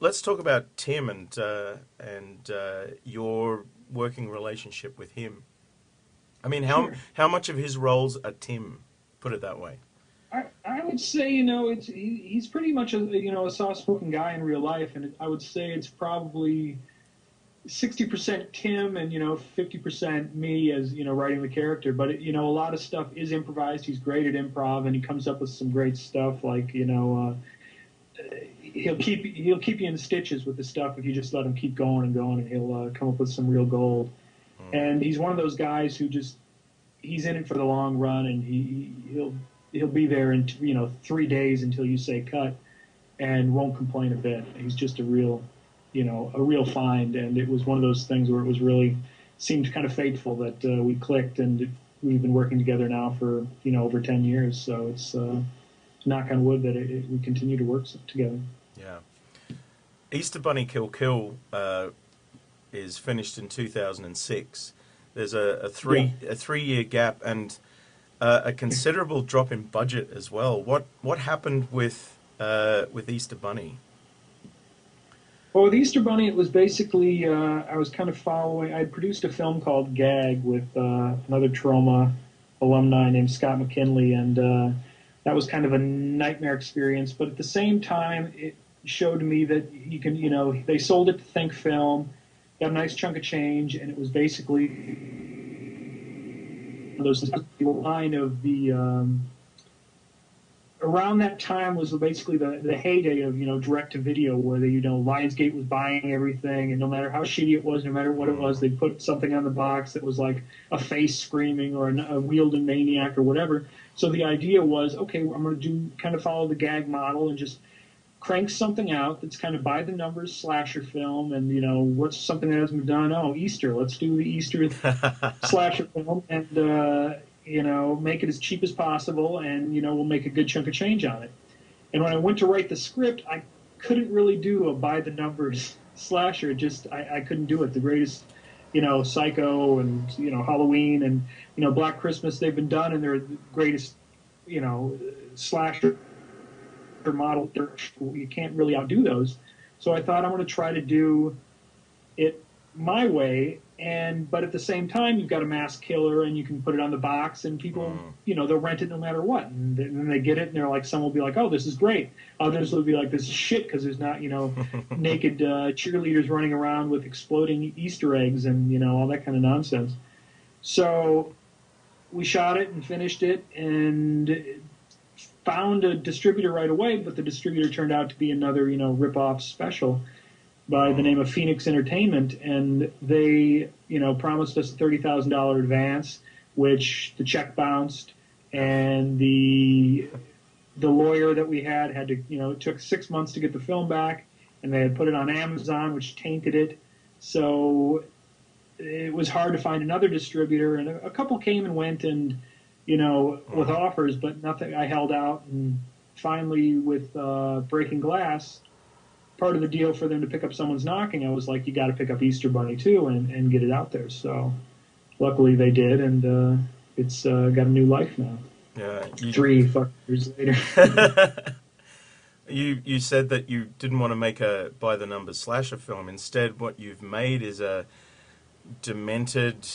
let's talk about Tim and your working relationship with him. I mean, Sure. how much of his roles are Tim? Put it that way. I would say, he's pretty much a soft-spoken guy in real life, and I would say it's probably 60% Tim and 50% me as writing the character. But a lot of stuff is improvised. He's great at improv, and he comes up with some great stuff. Like he'll keep you in stitches with the stuff if you just let him keep going and going, and he'll come up with some real gold. Mm. And he's one of those guys who just he's in it for the long run, and he'll be there in 3 days until you say cut, and won't complain a bit. He's just a real find, and it was one of those things where it was really seemed kind of fateful that we clicked, and we've been working together now for over 10 years. So it's knock on wood that we continue to work together. Yeah. Easter Bunny Kill Kill is finished in 2006. There's a 3 year gap and a considerable drop in budget as well. What happened with Easter Bunny? Well, with Easter Bunny, it was basically I was kind of following. I produced a film called Gag with another Trauma alumni named Scott McKinley, and that was kind of a nightmare experience. But at the same time, it showed me that you can, they sold it to Think Film, got a nice chunk of change, and it was basically those line of the around that time was basically the heyday of direct to video, where Lionsgate was buying everything, and no matter how shitty it was, no matter what it was, they put something on the box that was like a face screaming or a wielding maniac or whatever. So the idea was, okay, I'm going to kind of follow the Gag model and just crank something out that's kind of by the numbers slasher film. And what's something that hasn't been done? Oh, Easter, let's do the Easter slasher film, and make it as cheap as possible, and we'll make a good chunk of change on it. And when I went to write the script, I couldn't really do a by the numbers slasher. I couldn't do it. The greatest Psycho and Halloween and Black Christmas, they've been done, and they're the greatest slasher model. You can't really outdo those. So I thought I'm going to try to do it my way, but at the same time, you've got a mass killer, and you can put it on the box, and people, they'll rent it no matter what, and then they get it, and they're like, some will be like, oh, this is great. Others will be like, this is shit, because there's not, naked cheerleaders running around with exploding Easter eggs and all that kind of nonsense. So we shot it and finished it, and found a distributor right away, but the distributor turned out to be another, rip-off special by the name of Phoenix Entertainment, and they, promised us a $30,000 advance, which the check bounced, and the lawyer that we had to, it took 6 months to get the film back, and they had put it on Amazon, which tainted it. So it was hard to find another distributor, and a couple came and went, and with offers, but nothing. I held out, and finally, with Breaking Glass, part of the deal for them to pick up Someone's Knocking, I was like, you got to pick up Easter Bunny too, and get it out there. So luckily they did, and it's got a new life now. Yeah, 3 fucking years later. You said that you didn't want to make a by the numbers slasher film. Instead, what you've made is a demented,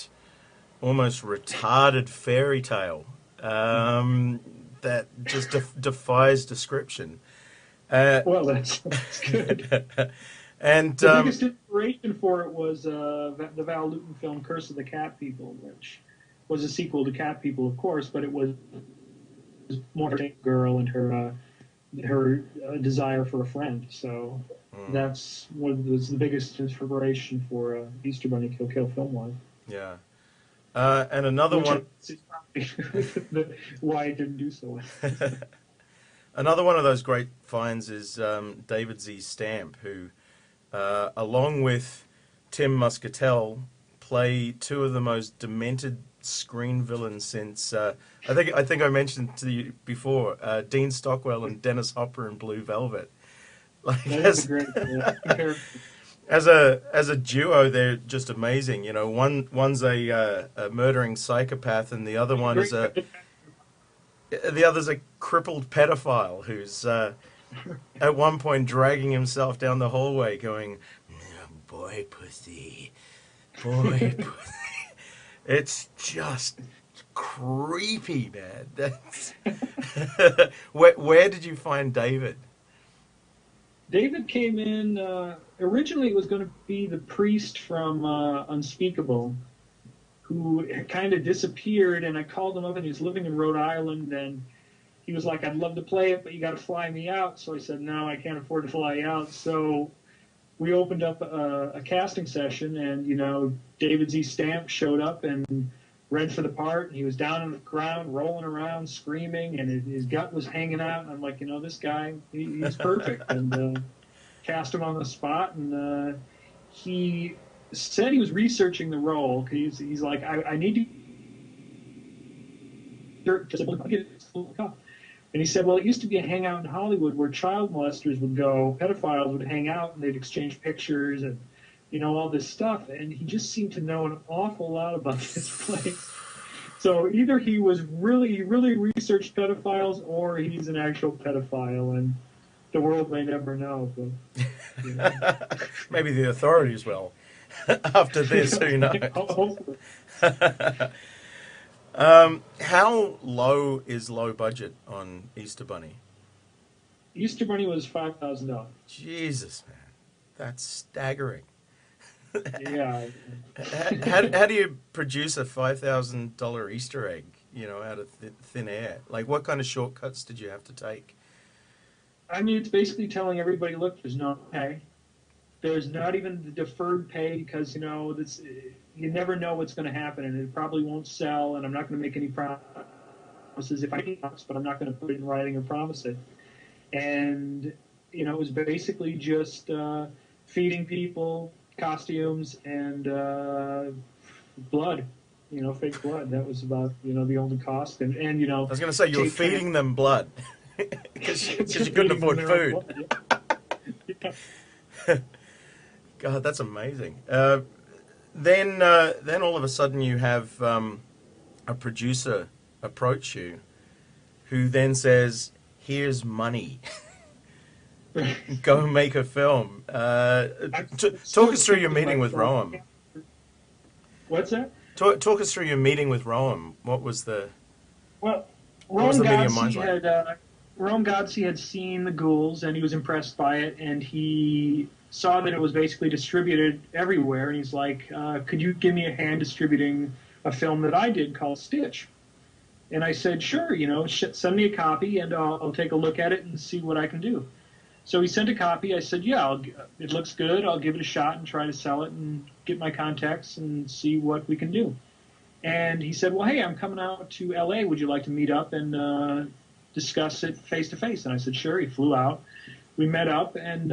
almost retarded fairy tale that just defies description. Well, that's good. And the biggest inspiration for it was the Val Lewton film Curse of the Cat People, which was a sequel to Cat People, of course, but it was more a girl and her desire for a friend. So that's what was the biggest inspiration for Easter Bunny Kill Kill film-wise. Yeah. And another one. Why it didn't do so well. Another one of those great finds is David Z. Stamp, who, along with Tim Muscatel, play two of the most demented screen villains since I think I mentioned to you before Dean Stockwell and Dennis Hopper in Blue Velvet. Like, that is a great as a duo, they're just amazing. One's a murdering psychopath, and the other one is the other's a crippled pedophile who's at one point dragging himself down the hallway going, "Oh, boy pussy, boy pussy." It's just creepy, man. That's where did you find David? David came in, originally it was going to be the priest from Unspeakable, who kind of disappeared, and I called him up, and he was living in Rhode Island, and he was like, "I'd love to play it, but you got to fly me out." So I said, "No, I can't afford to fly you out." So we opened up a casting session, and, David Z. Stamp showed up and read for the part, and he was down on the ground, rolling around, screaming, and his gut was hanging out, and I'm like, this guy, he's perfect, and cast him on the spot, and he said he was researching the role, because he's like, I need to... And he said, well, it used to be a hangout in Hollywood where child molesters would go, pedophiles would hang out, and they'd exchange pictures and, all this stuff. And he just seemed to know an awful lot about this place. So either he was really researched pedophiles, or he's an actual pedophile, and the world may never know. But, Maybe the authorities will. After this, who knows? How low is low budget on Easter Bunny? Easter Bunny was $5,000. Jesus, man, that's staggering. Yeah. How do you produce a $5,000 Easter egg, out of thin air? Like, what kind of shortcuts did you have to take? I mean, it's basically telling everybody, look, there's no pay. There's not even the deferred pay, because, you never know what's going to happen, and it probably won't sell, and I'm not going to make any promises if I promise, but I'm not going to put it in writing or promise it. And, it was basically just feeding people costumes and blood, fake blood. That was about, the only cost. And I was going to say, you were feeding them blood because you couldn't afford food. Yeah. God, that's amazing. Then all of a sudden you have a producer approach you, who then says, "Here's money. Go make a film." Talk us through your meeting with Roam. What's that? Talk us through your meeting with Roam. What was the? Well, Rome Godsey had seen the Ghouls, and he was impressed by it, and he saw that it was basically distributed everywhere, and he's like, "Could you give me a hand distributing a film that I did called Stitch?" And I said, "Sure, send me a copy, and I'll take a look at it and see what I can do." So he sent a copy. I said, "Yeah, it looks good. I'll give it a shot and try to sell it and get my contacts and see what we can do." And he said, "Well, hey, I'm coming out to L.A. Would you like to meet up and discuss it face-to-face?" And I said, "Sure." He flew out. We met up and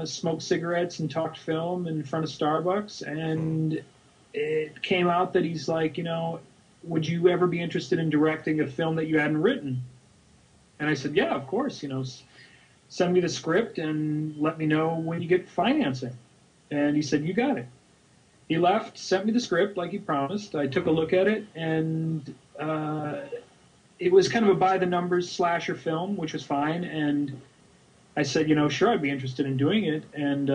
smoked cigarettes and talked film in front of Starbucks. And it came out that he's like, "Would you ever be interested in directing a film that you hadn't written?" And I said, "Yeah, of course. Send me the script and let me know when you get financing." And he said, "You got it." He left, sent me the script like he promised. I took a look at it, and it was kind of a by-the-numbers slasher film, which was fine. And I said, "Sure, I'd be interested in doing it." And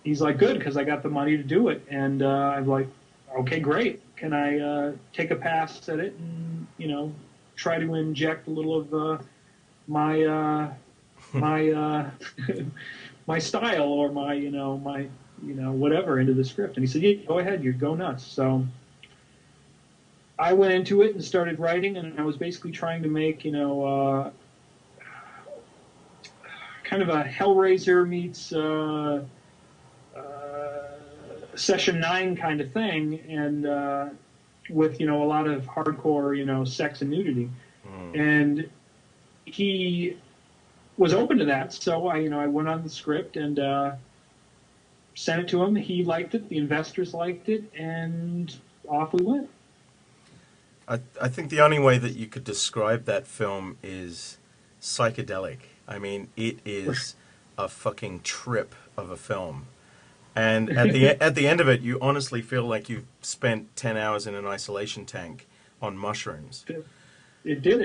he's like, "Good, because I got the money to do it." And I'm like, "Okay, great. Can I take a pass at it and, try to inject a little of my my style or my whatever into the script?" And he said, "Yeah, go ahead, you go nuts." So I went into it and started writing, and I was basically trying to make kind of a Hellraiser meets Session 9 kind of thing, and with a lot of hardcore sex and nudity. And he was open to that, so I went on the script and sent it to him. He liked it, the investors liked it, and off we went. I think the only way that you could describe that film is psychedelic. I mean, it is a fucking trip of a film. And at the end of it, you honestly feel like you've spent 10 hours in an isolation tank on mushrooms. It did it.